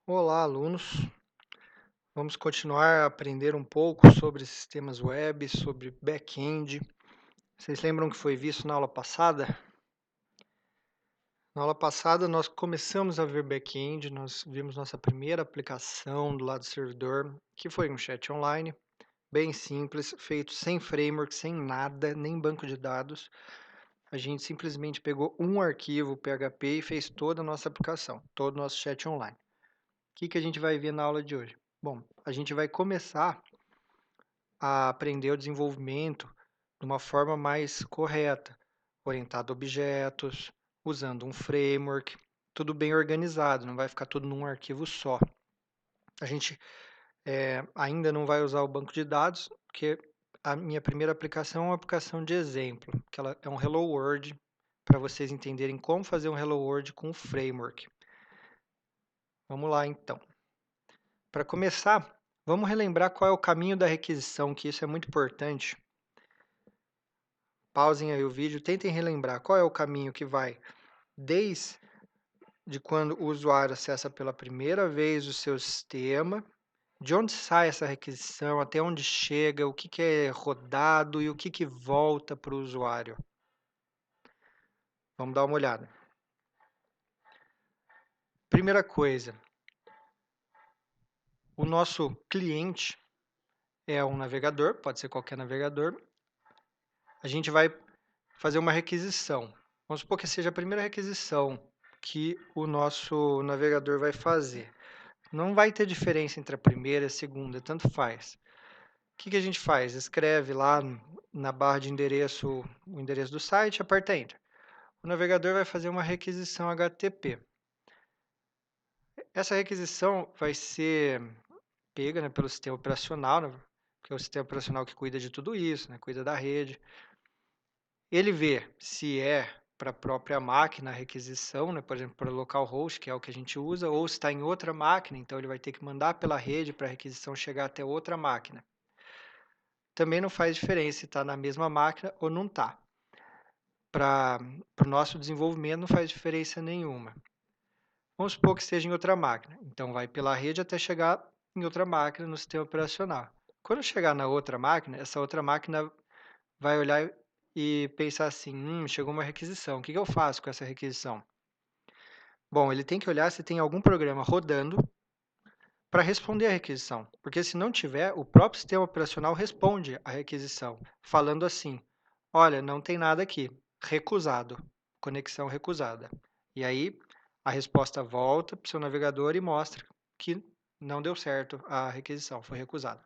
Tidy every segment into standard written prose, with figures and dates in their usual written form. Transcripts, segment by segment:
Olá, alunos. Vamos continuar a aprender um pouco sobre sistemas web, sobre back-end. Vocês lembram que foi visto na aula passada? Na aula passada, nós começamos a ver back-end, nós vimos nossa primeira aplicação do lado do servidor, que foi um chat online, bem simples, feito sem framework, sem nada, nem banco de dados. A gente simplesmente pegou um arquivo PHP e fez toda a nossa aplicação, todo o nosso chat online. O que a gente vai ver na aula de hoje? Bom, a gente vai começar a aprender o desenvolvimento de uma forma mais correta, orientado a objetos, usando um framework, tudo bem organizado, não vai ficar tudo num arquivo só. A gente ainda não vai usar o banco de dados, porque a minha primeira aplicação é uma aplicação de exemplo, que ela é um Hello World, para vocês entenderem como fazer um Hello World com o framework. Vamos lá, então. Para começar, vamos relembrar qual é o caminho da requisição, que isso é muito importante. Pausem aí o vídeo, tentem relembrar qual é o caminho que vai desde quando o usuário acessa pela primeira vez o seu sistema, de onde sai essa requisição, até onde chega, o que é rodado e o que volta para o usuário. Vamos dar uma olhada. Primeira coisa, o nosso cliente é um navegador, pode ser qualquer navegador. A gente vai fazer uma requisição. Vamos supor que seja a primeira requisição que o nosso navegador vai fazer. Não vai ter diferença entre a primeira e a segunda, tanto faz. O que a gente faz? Escreve lá na barra de endereço o endereço do site e aperta Enter. O navegador vai fazer uma requisição HTTP. Essa requisição vai ser pega, né, pelo sistema operacional, né, que é o sistema operacional que cuida de tudo isso, né, cuida da rede. Ele vê se é para a própria máquina a requisição, né, por exemplo, para o localhost, que é o que a gente usa, ou se está em outra máquina, então ele vai ter que mandar pela rede para a requisição chegar até outra máquina. Também não faz diferença se está na mesma máquina ou não está. Para o nosso desenvolvimento não faz diferença nenhuma. Vamos supor que esteja em outra máquina. Então, vai pela rede até chegar em outra máquina no sistema operacional. Quando chegar na outra máquina, essa outra máquina vai olhar e pensar assim, chegou uma requisição, o que eu faço com essa requisição? Bom, ele tem que olhar se tem algum programa rodando para responder a requisição, porque se não tiver, o próprio sistema operacional responde a requisição, falando assim, olha, não tem nada aqui, recusado, conexão recusada. E aí, a resposta volta para o seu navegador e mostra que não deu certo a requisição, foi recusada.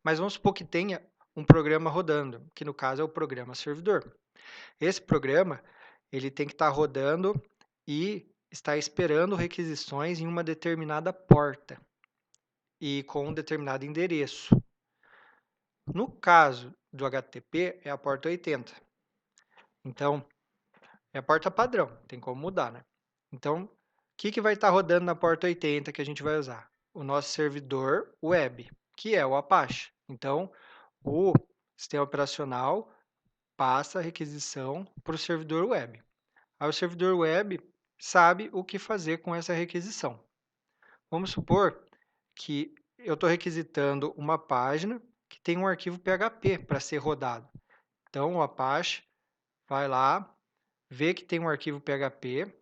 Mas vamos supor que tenha um programa rodando, que no caso é o programa servidor. Esse programa ele tem que estar rodando e está esperando requisições em uma determinada porta e com um determinado endereço. No caso do HTTP, é a porta 80. Então, é a porta padrão, tem como mudar, né? Então, o que vai estar rodando na porta 80 que a gente vai usar? O nosso servidor web, que é o Apache. Então, o sistema operacional passa a requisição para o servidor web. Aí o servidor web sabe o que fazer com essa requisição. Vamos supor que eu estou requisitando uma página que tem um arquivo PHP para ser rodado. Então, o Apache vai lá, vê que tem um arquivo PHP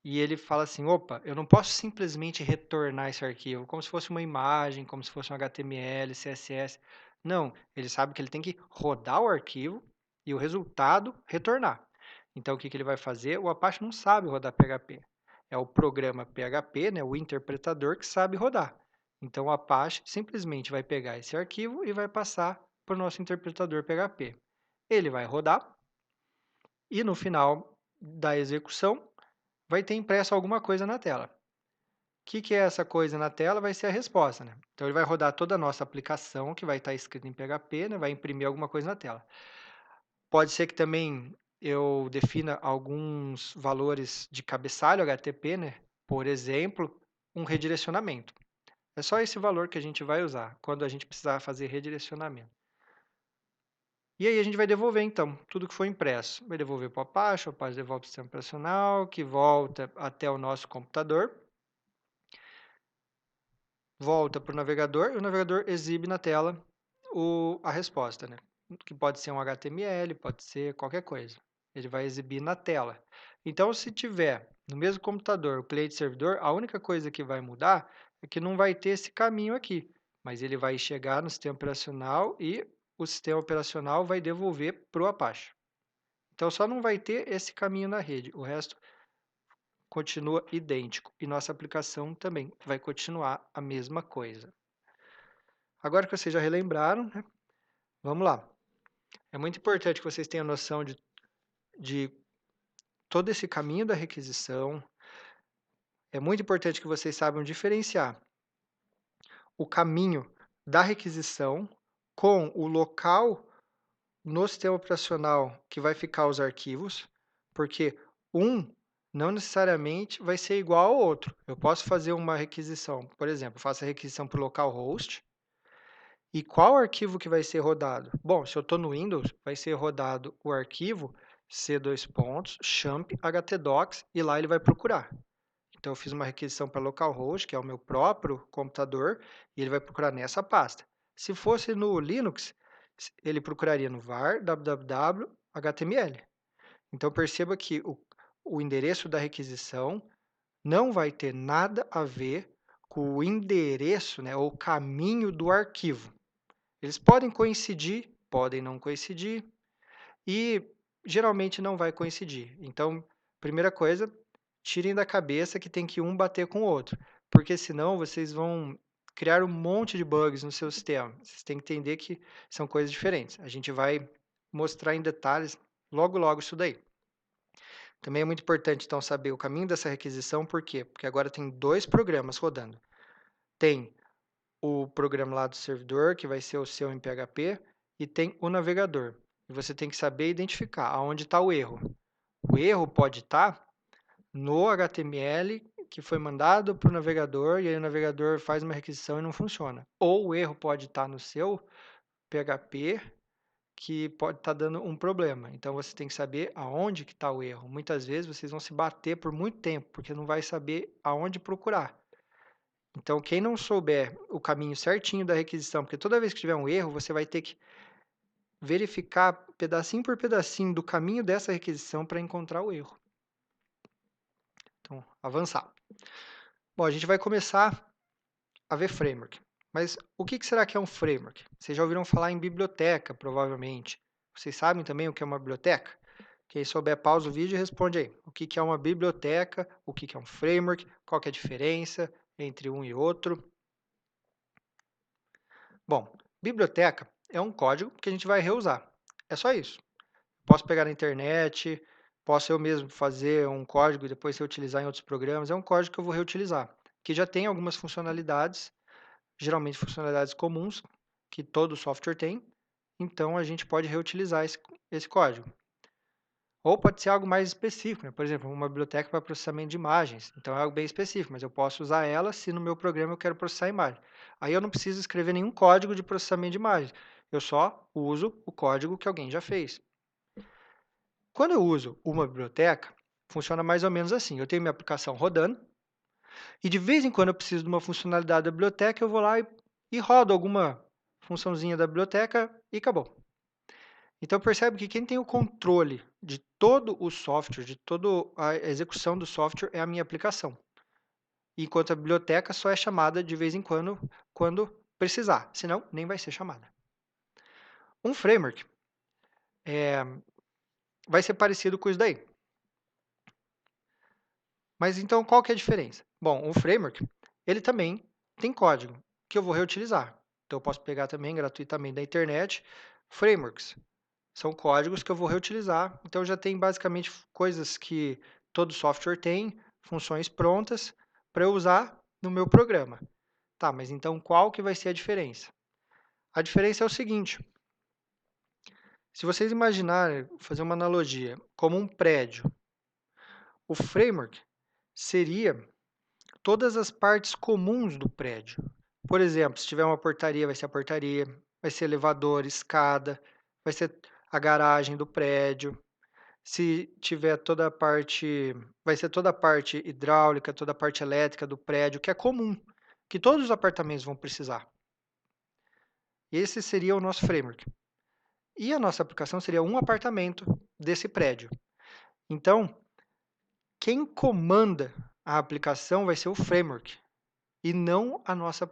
e ele fala assim, opa, eu não posso simplesmente retornar esse arquivo, como se fosse uma imagem, como se fosse um HTML, CSS. Não, ele sabe que ele tem que rodar o arquivo e o resultado retornar. Então, o que ele vai fazer? O Apache não sabe rodar PHP. É o programa PHP, né, o interpretador, que sabe rodar. Então, o Apache simplesmente vai pegar esse arquivo e vai passar para o nosso interpretador PHP. Ele vai rodar e no final da execução vai ter impresso alguma coisa na tela. O que é essa coisa na tela? Vai ser a resposta, né? Então, ele vai rodar toda a nossa aplicação, que vai estar escrita em PHP, né? Vai imprimir alguma coisa na tela. Pode ser que também eu defina alguns valores de cabeçalho HTTP, né? Por exemplo, um redirecionamento. É só esse valor que a gente vai usar quando a gente precisar fazer redirecionamento. E aí a gente vai devolver, então, tudo que foi impresso. Vai devolver para o Apache devolve para o sistema operacional, que volta até o nosso computador. volta para o navegador e o navegador exibe na tela a resposta, né? Que pode ser um HTML, pode ser qualquer coisa. Ele vai exibir na tela. Então, se tiver no mesmo computador o cliente servidor, a única coisa que vai mudar é que não vai ter esse caminho aqui, mas ele vai chegar no sistema operacional e o sistema operacional vai devolver para o Apache. Então, só não vai ter esse caminho na rede, o resto continua idêntico e nossa aplicação também vai continuar a mesma coisa. Agora que vocês já relembraram, né, vamos lá. É muito importante que vocês tenham noção de todo esse caminho da requisição. É muito importante que vocês saibam diferenciar o caminho da requisição com o local no sistema operacional que vai ficar os arquivos, porque um não necessariamente vai ser igual ao outro. Eu posso fazer uma requisição, por exemplo, faço a requisição para o localhost, e qual arquivo que vai ser rodado? Bom, se eu estou no Windows, vai ser rodado o arquivo c:\champ htdocs e lá ele vai procurar. Então, eu fiz uma requisição para localhost, que é o meu próprio computador, e ele vai procurar nessa pasta. Se fosse no Linux, ele procuraria no var www html. Então, perceba que o endereço da requisição não vai ter nada a ver com o endereço, né, ou caminho do arquivo. Eles podem coincidir, podem não coincidir, e geralmente não vai coincidir. Então, primeira coisa, tirem da cabeça que tem que um bater com o outro, porque senão vocês vão criar um monte de bugs no seu sistema. Vocês têm que entender que são coisas diferentes. A gente vai mostrar em detalhes logo logo isso daí. Também é muito importante então saber o caminho dessa requisição, por quê? Porque agora tem dois programas rodando. Tem o programa lá do servidor, que vai ser o seu em PHP, e tem o navegador. E você tem que saber identificar aonde está o erro. O erro pode estar no HTML que foi mandado para o navegador, e aí o navegador faz uma requisição e não funciona. Ou o erro pode estar no seu PHP, que pode estar dando um problema. Então, você tem que saber aonde que está o erro. Muitas vezes, vocês vão se bater por muito tempo, porque não vai saber aonde procurar. Então, quem não souber o caminho certinho da requisição, porque toda vez que tiver um erro, você vai ter que verificar pedacinho por pedacinho do caminho dessa requisição para encontrar o erro. Então, avançar. Bom, a gente vai começar a ver framework. Mas o que será que é um framework? Vocês já ouviram falar em biblioteca, provavelmente. Vocês sabem também o que é uma biblioteca? Quem souber, pausa o vídeo e responde aí. O que é uma biblioteca? O que é um framework? Qual que é a diferença entre um e outro? Bom, biblioteca é um código que a gente vai reusar. É só isso. Posso pegar na internet, posso eu mesmo fazer um código e depois reutilizar em outros programas. É um código que eu vou reutilizar, que já tem algumas funcionalidades, geralmente funcionalidades comuns, que todo software tem. Então, a gente pode reutilizar esse código. Ou pode ser algo mais específico, né? Por exemplo, uma biblioteca para processamento de imagens. Então, é algo bem específico, mas eu posso usar ela se no meu programa eu quero processar imagem. Aí eu não preciso escrever nenhum código de processamento de imagens. Eu só uso o código que alguém já fez. Quando eu uso uma biblioteca, funciona mais ou menos assim. Eu tenho minha aplicação rodando e de vez em quando eu preciso de uma funcionalidade da biblioteca, eu vou lá e rodo alguma funçãozinha da biblioteca e acabou. Então, percebe que quem tem o controle de todo o software, de toda a execução do software, é a minha aplicação. Enquanto a biblioteca só é chamada de vez em quando precisar, senão nem vai ser chamada. Um framework vai ser parecido com isso daí. Mas então, qual que é a diferença? Bom, o framework, ele também tem código que eu vou reutilizar. Então, eu posso pegar também gratuitamente da internet frameworks. São códigos que eu vou reutilizar. Então, já tem basicamente coisas que todo software tem, funções prontas, para eu usar no meu programa. Tá, mas então qual que vai ser a diferença? A diferença é o seguinte. Se vocês imaginarem, fazer uma analogia, como um prédio, o framework seria todas as partes comuns do prédio. Por exemplo, se tiver uma portaria, vai ser a portaria, vai ser elevador, escada, vai ser a garagem do prédio. Se tiver toda a parte, vai ser toda a parte hidráulica, toda a parte elétrica do prédio, que é comum. que todos os apartamentos vão precisar. Esse seria o nosso framework. E a nossa aplicação seria um apartamento desse prédio. Então, quem comanda a aplicação vai ser o framework e não a nossa,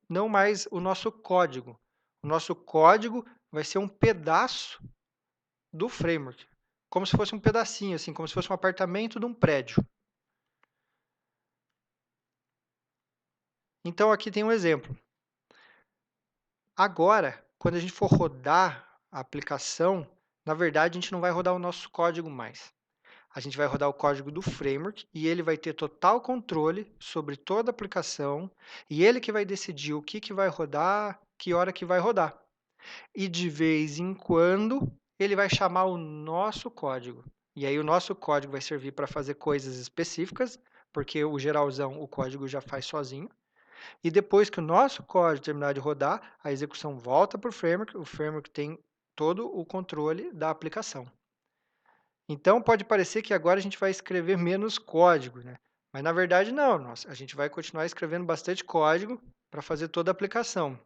não mais o nosso código. O nosso código vai ser um pedaço do framework, como se fosse um pedacinho, assim, como se fosse um apartamento de um prédio. Então aqui tem um exemplo. Agora, quando a gente for rodar a aplicação, na verdade a gente não vai rodar o nosso código mais. A gente vai rodar o código do framework e ele vai ter total controle sobre toda a aplicação e ele que vai decidir o que vai rodar, que hora que vai rodar. E de vez em quando ele vai chamar o nosso código. E aí o nosso código vai servir para fazer coisas específicas, porque o geralzão, o código já faz sozinho. E depois que o nosso código terminar de rodar, a execução volta para o framework tem todo o controle da aplicação. Então, pode parecer que agora a gente vai escrever menos código, né? Mas, na verdade, não. A gente vai continuar escrevendo bastante código para fazer toda a aplicação.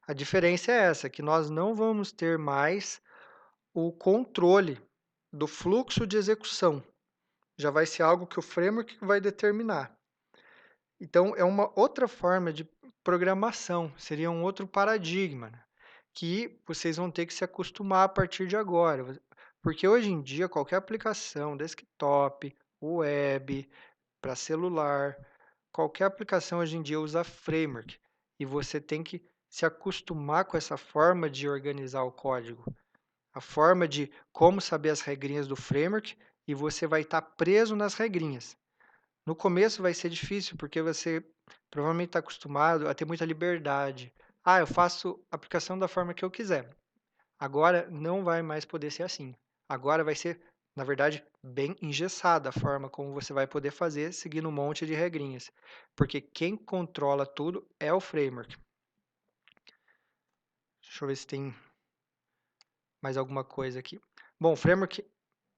A diferença é essa, que nós não vamos ter mais o controle do fluxo de execução. Já vai ser algo que o framework vai determinar. Então, é uma outra forma de programação, seria um outro paradigma, né? Que vocês vão ter que se acostumar a partir de agora. Porque hoje em dia, qualquer aplicação, desktop, web, para celular, qualquer aplicação hoje em dia usa framework. E você tem que se acostumar com essa forma de organizar o código. A forma de como saber as regrinhas do framework e você vai estar preso nas regrinhas. No começo vai ser difícil, porque você provavelmente está acostumado a ter muita liberdade. Ah, eu faço a aplicação da forma que eu quiser. Agora não vai mais poder ser assim. Agora vai ser, na verdade, bem engessada a forma como você vai poder fazer, seguindo um monte de regrinhas. Porque quem controla tudo é o framework. Deixa eu ver se tem mais alguma coisa aqui. Bom, framework,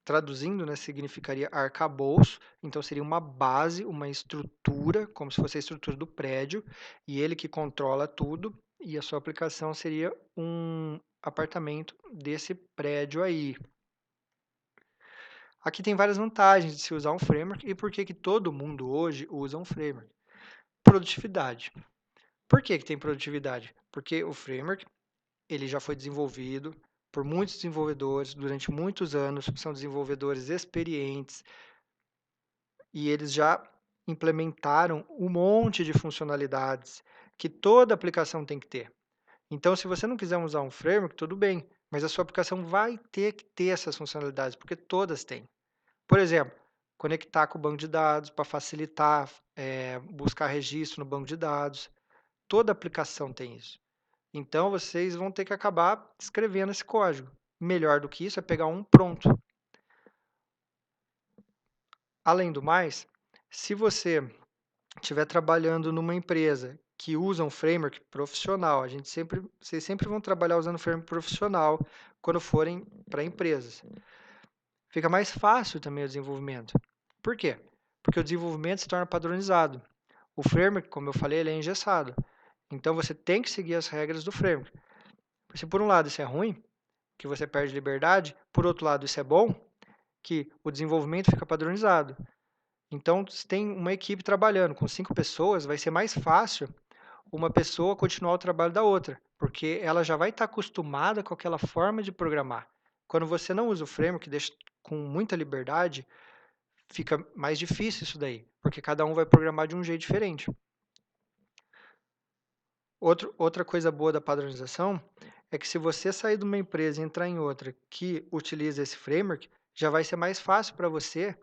traduzindo, né, significaria arcabouço, então seria uma base, uma estrutura, como se fosse a estrutura do prédio, e ele que controla tudo, e a sua aplicação seria um apartamento desse prédio aí. Aqui tem várias vantagens de se usar um framework e por que todo mundo hoje usa um framework. Produtividade. Por que tem produtividade? Porque o framework ele já foi desenvolvido por muitos desenvolvedores durante muitos anos, são desenvolvedores experientes e eles já implementaram um monte de funcionalidades que toda aplicação tem que ter. Então, se você não quiser usar um framework, tudo bem, mas a sua aplicação vai ter que ter essas funcionalidades, porque todas têm. Por exemplo, conectar com o banco de dados para facilitar buscar registro no banco de dados. Toda aplicação tem isso. Então, vocês vão ter que acabar escrevendo esse código. Melhor do que isso é pegar um pronto. Além do mais, se você estiver trabalhando numa empresa que usa um framework profissional, vocês sempre vão trabalhar usando framework profissional quando forem para empresas. Fica mais fácil também o desenvolvimento. Por quê? Porque o desenvolvimento se torna padronizado. O framework, como eu falei, ele é engessado. Então você tem que seguir as regras do framework. Se por um lado isso é ruim, que você perde liberdade, por outro lado isso é bom, que o desenvolvimento fica padronizado. Então, se tem uma equipe trabalhando com 5 pessoas, vai ser mais fácil uma pessoa continuar o trabalho da outra, porque ela já vai estar acostumada com aquela forma de programar. Quando você não usa o framework, deixa com muita liberdade, fica mais difícil isso daí, porque cada um vai programar de um jeito diferente. Outra coisa boa da padronização é que se você sair de uma empresa e entrar em outra que utiliza esse framework, já vai ser mais fácil para você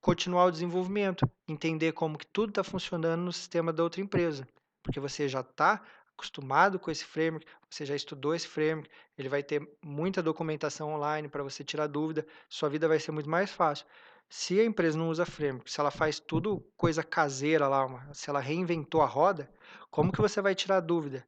continuar o desenvolvimento, entender como que tudo está funcionando no sistema da outra empresa, porque você já está acostumado com esse framework, você já estudou esse framework, ele vai ter muita documentação online para você tirar dúvida, sua vida vai ser muito mais fácil. Se a empresa não usa framework, se ela faz tudo coisa caseira lá, se ela reinventou a roda, como que você vai tirar dúvida?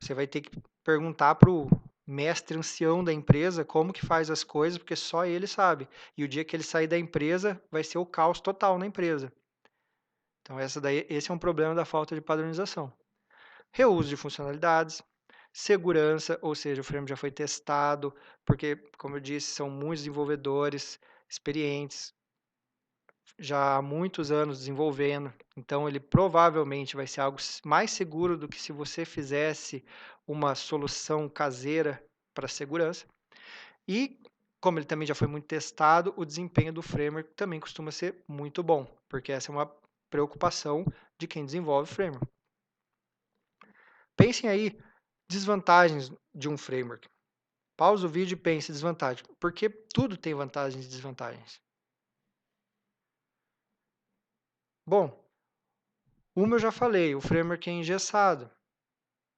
Você vai ter que perguntar para o mestre ancião da empresa como que faz as coisas, porque só ele sabe. E o dia que ele sair da empresa, vai ser o caos total na empresa. Então, esse é um problema da falta de padronização. Reuso de funcionalidades, segurança, ou seja, o framework já foi testado, porque, como eu disse, são muitos desenvolvedores experientes, já há muitos anos desenvolvendo, então ele provavelmente vai ser algo mais seguro do que se você fizesse uma solução caseira para segurança. E, como ele também já foi muito testado, o desempenho do framework também costuma ser muito bom, porque essa é uma preocupação de quem desenvolve framework. Pensem aí desvantagens de um framework. Pausa o vídeo e pense desvantagem, porque tudo tem vantagens e desvantagens. Bom, uma eu já falei, o framework é engessado.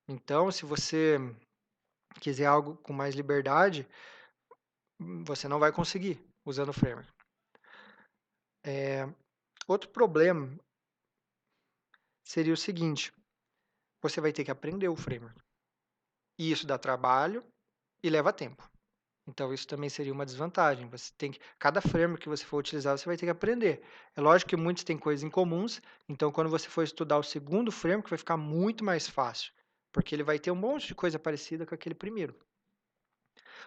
Então, se você quiser algo com mais liberdade, você não vai conseguir usando o framework. Outro problema seria o seguinte, você vai ter que aprender o framework. E isso dá trabalho e leva tempo. Então, isso também seria uma desvantagem. Cada framework que você for utilizar, você vai ter que aprender. É lógico que muitos têm coisas em comuns, então quando você for estudar o segundo framework, vai ficar muito mais fácil, porque ele vai ter um monte de coisa parecida com aquele primeiro.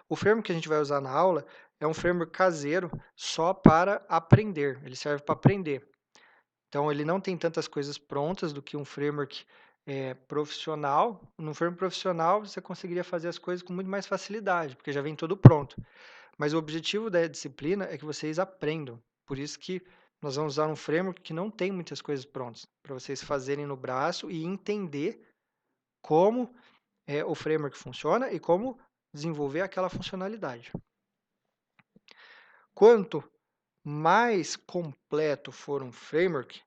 O framework que a gente vai usar na aula é um framework caseiro só para aprender, ele serve para aprender. Então, ele não tem tantas coisas prontas do que um framework profissional. No framework profissional, você conseguiria fazer as coisas com muito mais facilidade, porque já vem tudo pronto. Mas o objetivo da disciplina é que vocês aprendam. Por isso que nós vamos usar um framework que não tem muitas coisas prontas, para vocês fazerem no braço e entender como o framework funciona e como desenvolver aquela funcionalidade. Quanto mais completo for um framework,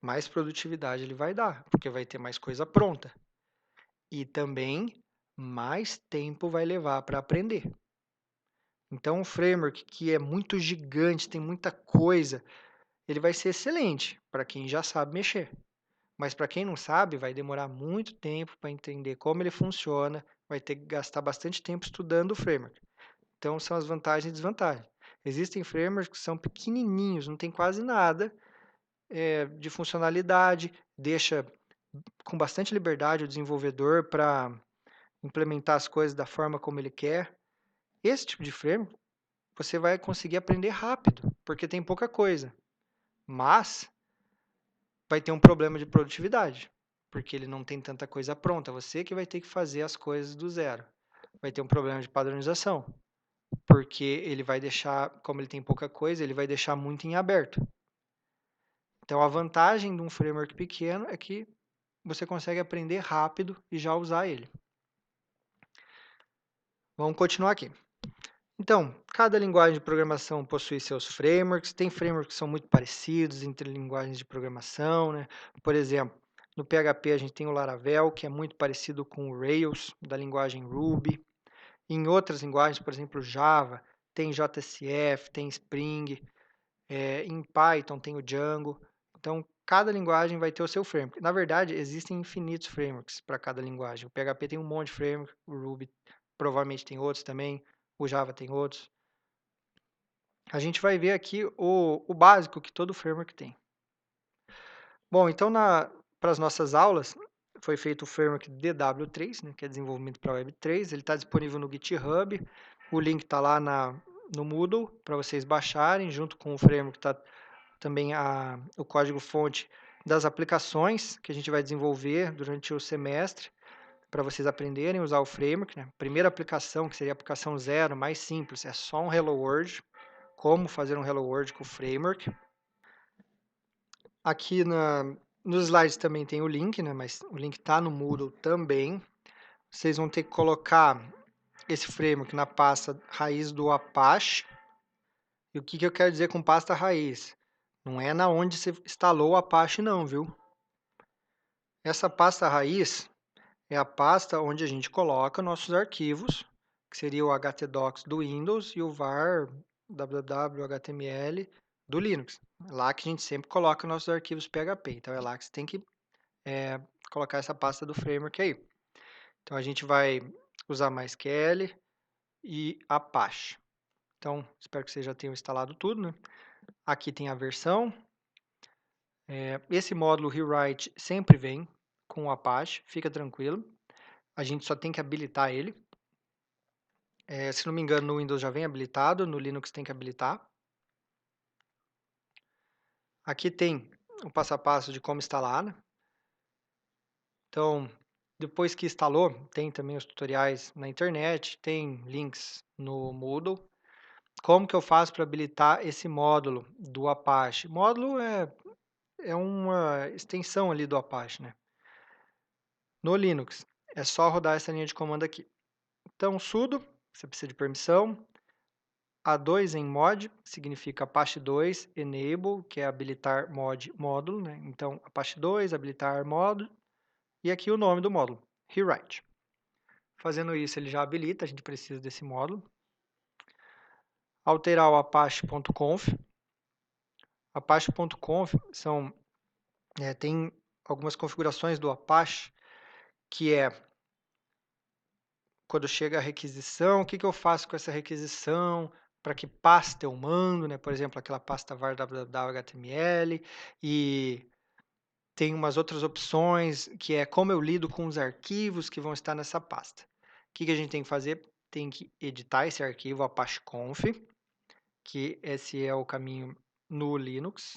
mais produtividade ele vai dar, porque vai ter mais coisa pronta. E também mais tempo vai levar para aprender. Então, um framework que é muito gigante, tem muita coisa, ele vai ser excelente para quem já sabe mexer. Mas para quem não sabe, vai demorar muito tempo para entender como ele funciona, vai ter que gastar bastante tempo estudando o framework. Então, são as vantagens e desvantagens. Existem frameworks que são pequenininhos, não tem quase nada de funcionalidade, deixa com bastante liberdade o desenvolvedor para implementar as coisas da forma como ele quer. Esse tipo de framework você vai conseguir aprender rápido, porque tem pouca coisa. Mas vai ter um problema de produtividade, porque ele não tem tanta coisa pronta. Você que vai ter que fazer as coisas do zero. Vai ter um problema de padronização, porque ele vai deixar, como ele tem pouca coisa, ele vai deixar muito em aberto. Então, a vantagem de um framework pequeno é que você consegue aprender rápido e já usar ele. Vamos continuar aqui. Então, cada linguagem de programação possui seus frameworks. Tem frameworks que são muito parecidos entre linguagens de programação, né? Por exemplo, no PHP a gente tem o Laravel, que é muito parecido com o Rails, da linguagem Ruby. Em outras linguagens, por exemplo, Java, tem JSF, tem Spring. Em Python tem o Django. Então, cada linguagem vai ter o seu framework. Na verdade, existem infinitos frameworks para cada linguagem. O PHP tem um monte de framework, o Ruby provavelmente tem outros também, o Java tem outros. A gente vai ver aqui o básico que todo framework tem. Bom, então para as nossas aulas, foi feito o framework DW3, né, que é desenvolvimento para Web3. Ele está disponível no GitHub. O link está lá no Moodle para vocês baixarem. Junto com o framework está também o código-fonte das aplicações que a gente vai desenvolver durante o semestre para vocês aprenderem a usar o framework. Né? Primeira aplicação, que seria a aplicação 0, mais simples, é só um Hello World. Como fazer um Hello World com o framework. Aqui nos slides também tem o link, né? Mas o link está no Moodle também. Vocês vão ter que colocar esse framework na pasta raiz do Apache. E o que eu quero dizer com pasta raiz? Não é na onde você instalou o Apache não, viu? Essa pasta raiz é a pasta onde a gente coloca nossos arquivos, que seria o htdocs do Windows e o var www.html do Linux. É lá que a gente sempre coloca nossos arquivos PHP. Então, é lá que você tem que colocar essa pasta do framework aí. Então, a gente vai usar MySQL e Apache. Então, espero que vocês já tenham instalado tudo, né? Aqui tem a versão. Esse módulo rewrite sempre vem com o Apache, fica tranquilo. A gente só tem que habilitar ele. Se não me engano, no Windows já vem habilitado, no Linux tem que habilitar. Aqui tem o passo a passo de como instalar, né? Então, depois que instalou, tem também os tutoriais na internet, tem links no Moodle. Como que eu faço para habilitar esse módulo do Apache? Módulo é uma extensão ali do Apache, né? No Linux, é só rodar essa linha de comando aqui. Então, sudo, você precisa de permissão. A2 em mod significa Apache 2 enable, que é habilitar mod módulo, né? Então, Apache 2, habilitar módulo, e aqui o nome do módulo, rewrite. Fazendo isso, ele já habilita, a gente precisa desse módulo. Alterar o apache.conf. Apache.conf tem algumas configurações do Apache, que é quando chega a requisição, o que eu faço com essa requisição, para que pasta eu mando, né? Por exemplo, aquela pasta var www.html, e tem umas outras opções, que é como eu lido com os arquivos que vão estar nessa pasta. O que a gente tem que fazer? Tem que editar esse arquivo apache.conf, que esse é o caminho no Linux.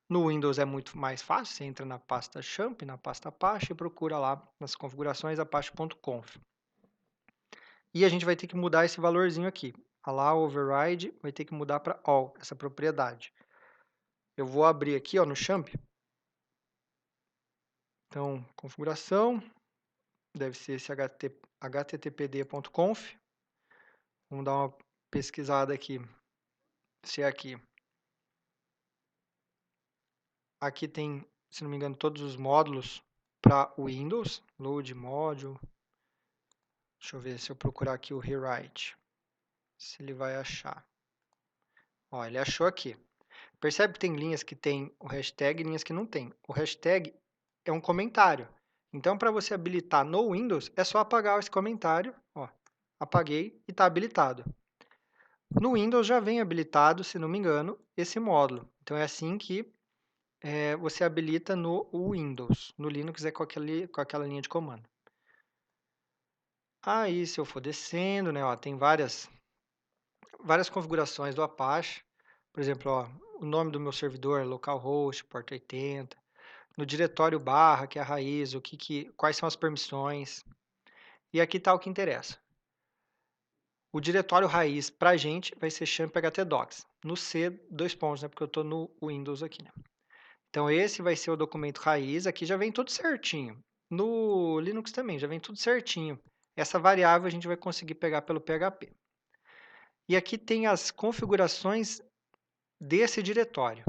No Windows é muito mais fácil, você entra na pasta champ, na pasta Apache, e procura lá nas configurações apache.conf. E a gente vai ter que mudar esse valorzinho aqui. Allow override vai ter que mudar para all, essa propriedade. Eu vou abrir aqui no champ. Então, configuração, deve ser esse httpd.conf. Vamos dar uma pesquisada aqui, se é aqui. Aqui tem, se não me engano, todos os módulos para o Windows. Load module. Deixa eu ver se eu procurar aqui o rewrite, se ele vai achar. Ó, ele achou aqui. Percebe que tem linhas que tem o hashtag e linhas que não tem. O hashtag é um comentário. Então, para você habilitar no Windows, é só apagar esse comentário. Ó, apaguei e está habilitado. No Windows já vem habilitado, se não me engano, esse módulo. Então, é assim que você habilita no Windows. No Linux é com aquela linha de comando. Aí, se eu for descendo, né, ó, tem várias configurações do Apache. Por exemplo, ó, o nome do meu servidor é localhost, porta 80. No diretório barra, que é a raiz, quais são as permissões. E aqui está o que interessa. O diretório raiz para a gente vai ser champ-htdocs. No C, 2 pontos, né, porque eu estou no Windows aqui. Né? Então, esse vai ser o documento raiz. Aqui já vem tudo certinho. No Linux também, já vem tudo certinho. Essa variável a gente vai conseguir pegar pelo PHP. E aqui tem as configurações desse diretório.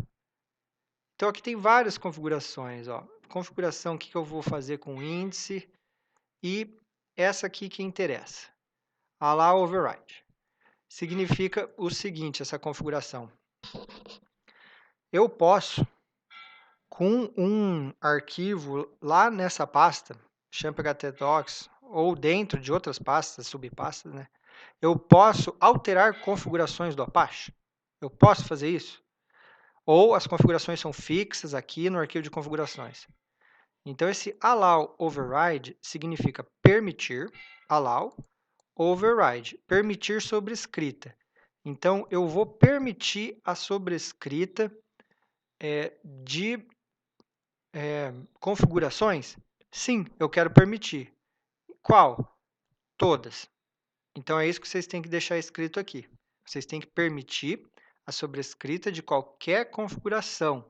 Então, aqui tem várias configurações. Ó. Configuração, o que eu vou fazer com o índice. E essa aqui que interessa. Allow override. Significa o seguinte, essa configuração. Eu posso, com um arquivo lá nessa pasta, champ-htdocs, ou dentro de outras pastas, subpastas, né? Eu posso alterar configurações do Apache. Eu posso fazer isso? Ou as configurações são fixas aqui no arquivo de configurações. Então, esse allow override significa permitir, allow, override, permitir sobrescrita. Então, eu vou permitir a sobrescrita de configurações? Sim, eu quero permitir. Qual? Todas. Então, é isso que vocês têm que deixar escrito aqui. Vocês têm que permitir a sobrescrita de qualquer configuração.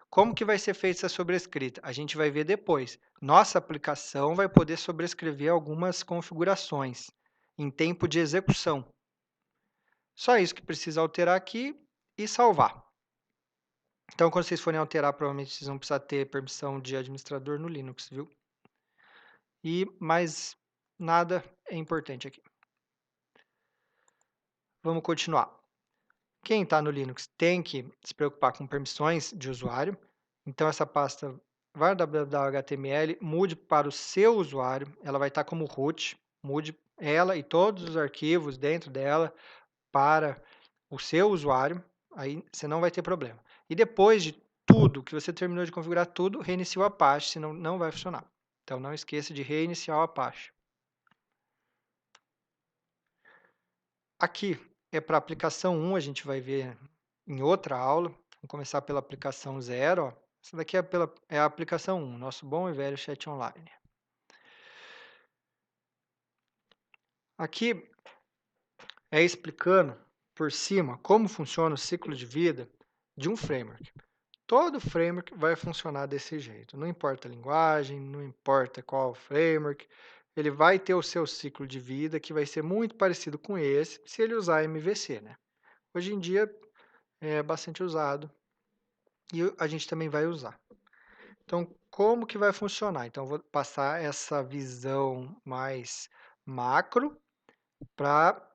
Como que vai ser feita essa sobrescrita? A gente vai ver depois. Nossa aplicação vai poder sobrescrever algumas configurações em tempo de execução. Só isso que precisa alterar aqui e salvar. Então, quando vocês forem alterar, provavelmente vocês vão precisar ter permissão de administrador no Linux, viu? E mais nada é importante aqui. Vamos continuar. Quem está no Linux tem que se preocupar com permissões de usuário. Então, essa pasta var www.html mude para o seu usuário. Ela vai estar como root. Mude ela e todos os arquivos dentro dela para o seu usuário. Aí você não vai ter problema. E depois de tudo, que você terminou de configurar tudo, reinicie o Apache, senão não vai funcionar. Então, não esqueça de reiniciar o Apache. Aqui é para a aplicação 1, a gente vai ver em outra aula. Vamos começar pela aplicação 0. Ó. Essa daqui é a aplicação 1, nosso bom e velho chat online. Aqui é explicando por cima como funciona o ciclo de vida de um framework. Todo framework vai funcionar desse jeito. Não importa a linguagem, não importa qual framework, ele vai ter o seu ciclo de vida que vai ser muito parecido com esse se ele usar MVC, né? Hoje em dia é bastante usado e a gente também vai usar. Então, como que vai funcionar? Então, eu vou passar essa visão mais macro para,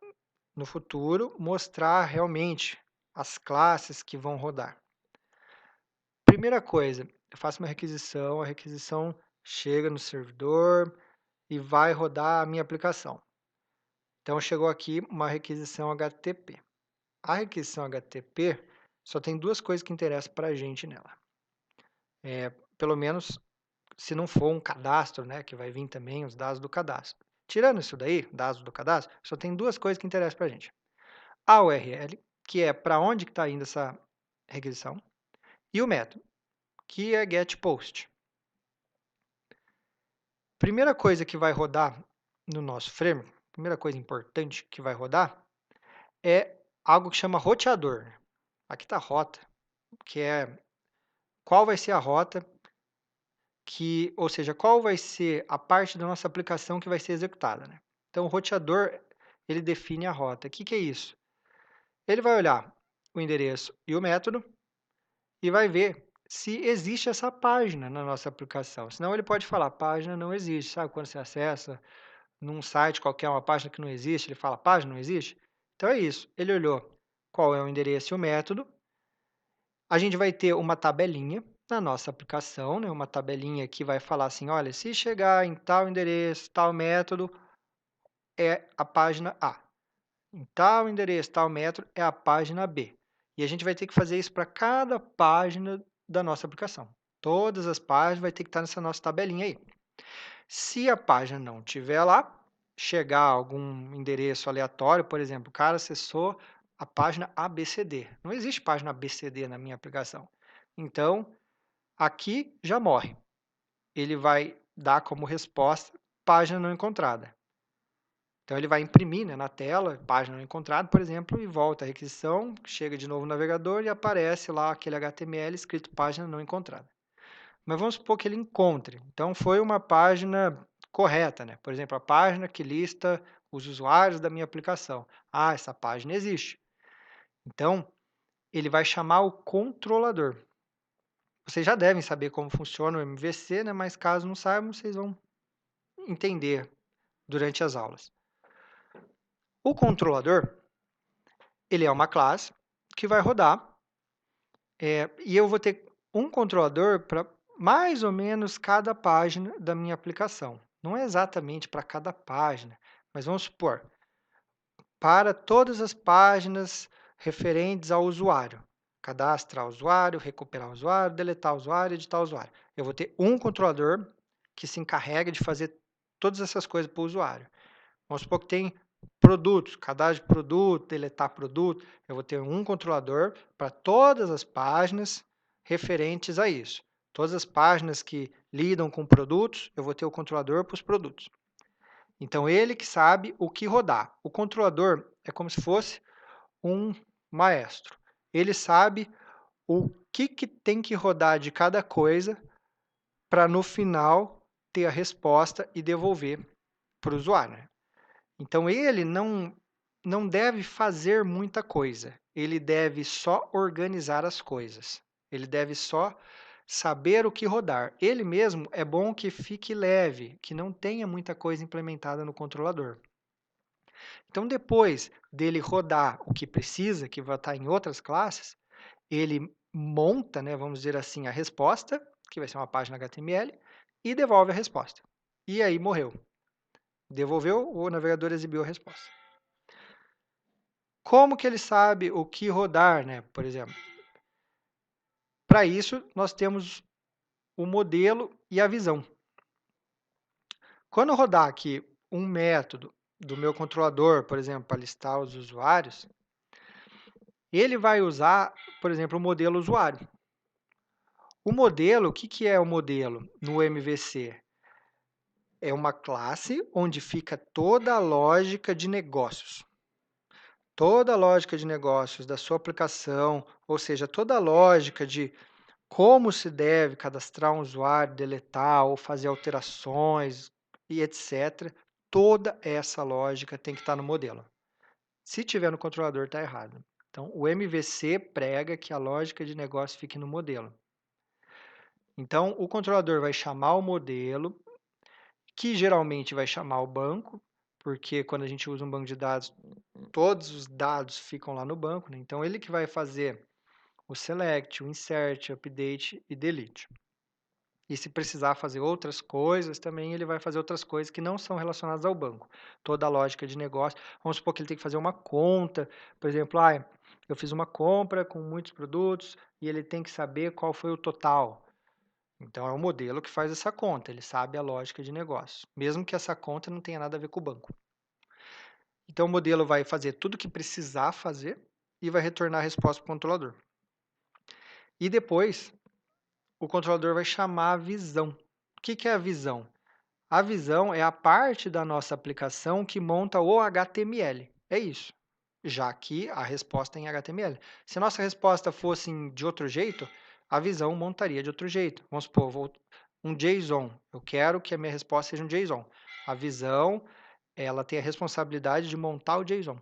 no futuro, mostrar realmente as classes que vão rodar. Primeira coisa, eu faço uma requisição, a requisição chega no servidor e vai rodar a minha aplicação. Então, chegou aqui uma requisição HTTP. A requisição HTTP só tem duas coisas que interessam para a gente nela. Pelo menos se não for um cadastro, né, que vai vir também os dados do cadastro. Tirando isso daí, dados do cadastro, só tem duas coisas que interessam para a gente. A URL, que é para onde está indo essa requisição, e o método, que é getPost. Primeira coisa que vai rodar no nosso framework, primeira coisa importante que vai rodar, é algo que chama roteador. Aqui está a rota, que é qual vai ser a rota, ou seja, qual vai ser a parte da nossa aplicação que vai ser executada. Né? Então, o roteador, ele define a rota. O que é isso? Ele vai olhar o endereço e o método e vai ver se existe essa página na nossa aplicação. Senão, ele pode falar, página não existe. Sabe quando você acessa num site qualquer uma página que não existe, ele fala, página não existe? Então, é isso. Ele olhou qual é o endereço e o método. A gente vai ter uma tabelinha na nossa aplicação, né? Uma tabelinha que vai falar assim, olha, se chegar em tal endereço, tal método, é a página A. Em tal endereço, tal método, é a página B. E a gente vai ter que fazer isso para cada página da nossa aplicação. Todas as páginas vai ter que estar nessa nossa tabelinha aí. Se a página não estiver lá, chegar algum endereço aleatório, por exemplo, o cara acessou a página ABCD. Não existe página ABCD na minha aplicação. Então, aqui já morre. Ele vai dar como resposta página não encontrada. Então, ele vai imprimir, né, na tela, página não encontrada, por exemplo, e volta a requisição, chega de novo no navegador e aparece lá aquele HTML escrito página não encontrada. Mas vamos supor que ele encontre. Então, foi uma página correta, né? Por exemplo, a página que lista os usuários da minha aplicação. Ah, essa página existe. Então, ele vai chamar o controlador. Vocês já devem saber como funciona o MVC, né? Mas caso não saibam, vocês vão entender durante as aulas. O controlador, ele é uma classe que vai rodar e eu vou ter um controlador para mais ou menos cada página da minha aplicação. Não é exatamente para cada página, mas vamos supor, para todas as páginas referentes ao usuário. Cadastrar usuário, recuperar usuário, deletar usuário, editar usuário. Eu vou ter um controlador que se encarrega de fazer todas essas coisas para o usuário. Vamos supor que tem produtos, cadastro de produto, deletar produto. Eu vou ter um controlador para todas as páginas referentes a isso. Todas as páginas que lidam com produtos, eu vou ter o controlador para os produtos. Então, ele que sabe o que rodar. O controlador é como se fosse um maestro. Ele sabe o que tem que rodar de cada coisa para, no final, ter a resposta e devolver para o usuário. Né? Então, ele não deve fazer muita coisa. Ele deve só organizar as coisas. Ele deve só saber o que rodar. Ele mesmo é bom que fique leve, que não tenha muita coisa implementada no controlador. Então, depois dele rodar o que precisa, que vai estar em outras classes, ele monta, né, vamos dizer assim, a resposta, que vai ser uma página HTML, e devolve a resposta. E aí morreu. Devolveu, o navegador exibiu a resposta. Como que ele sabe o que rodar, né, por exemplo? Para isso, nós temos o modelo e a visão. Quando eu rodar aqui um método do meu controlador, por exemplo, para listar os usuários, ele vai usar, por exemplo, o modelo usuário. O modelo, o que é o modelo no MVC? É uma classe onde fica toda a lógica de negócios. Toda a lógica de negócios da sua aplicação, ou seja, toda a lógica de como se deve cadastrar um usuário, deletar ou fazer alterações e etc. Toda essa lógica tem que estar no modelo. Se tiver no controlador, está errado. Então, o MVC prega que a lógica de negócio fique no modelo. Então, o controlador vai chamar o modelo, que geralmente vai chamar o banco, porque quando a gente usa um banco de dados, todos os dados ficam lá no banco, né? Então, ele que vai fazer o select, o insert, update e delete. E se precisar fazer outras coisas, também ele vai fazer outras coisas que não são relacionadas ao banco. Toda a lógica de negócio. Vamos supor que ele tem que fazer uma conta, por exemplo, eu fiz uma compra com muitos produtos e ele tem que saber qual foi o total. Então é o modelo que faz essa conta, ele sabe a lógica de negócio, mesmo que essa conta não tenha nada a ver com o banco. Então o modelo vai fazer tudo o que precisar fazer e vai retornar a resposta para o controlador. E depois o controlador vai chamar a visão. O que é a visão? A visão é a parte da nossa aplicação que monta o HTML. É isso. Já que a resposta é em HTML. Se a nossa resposta fosse de outro jeito, a visão montaria de outro jeito. Vamos supor, um JSON. Eu quero que a minha resposta seja um JSON. A visão, ela tem a responsabilidade de montar o JSON.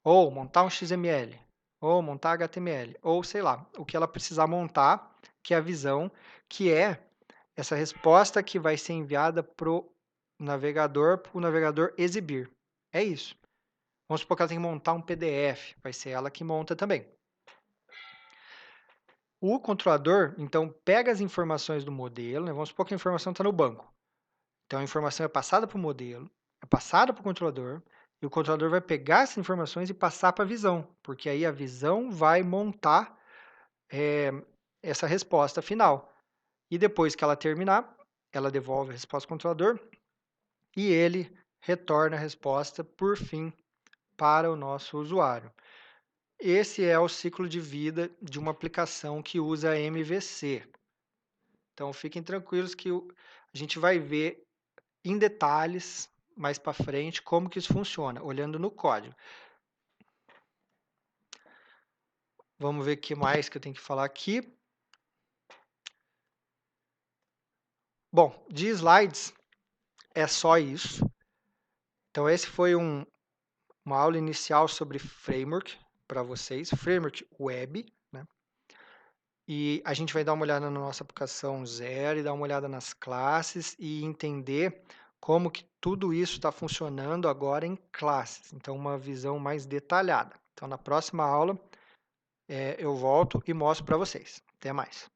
Ou montar um XML. Ou montar HTML. Ou sei lá, o que ela precisar montar, que é a visão, que é essa resposta que vai ser enviada para o navegador exibir. É isso. Vamos supor que ela tem que montar um PDF, vai ser ela que monta também. O controlador, então, pega as informações do modelo, né? Vamos supor que a informação está no banco. Então, a informação é passada para o modelo, é passada para o controlador, e o controlador vai pegar essas informações e passar para a visão, porque aí a visão vai montar essa resposta final. E depois que ela terminar, ela devolve a resposta ao controlador e ele retorna a resposta, por fim, para o nosso usuário. Esse é o ciclo de vida de uma aplicação que usa MVC. Então, fiquem tranquilos que a gente vai ver em detalhes, mais para frente, como que isso funciona, olhando no código. Vamos ver o que mais que eu tenho que falar aqui. Bom, de slides é só isso. Então, esse foi uma aula inicial sobre framework para vocês, framework web, né? E a gente vai dar uma olhada na nossa aplicação zero e dar uma olhada nas classes e entender como que tudo isso está funcionando agora em classes. Então, uma visão mais detalhada. Então, na próxima aula, eu volto e mostro para vocês. Até mais.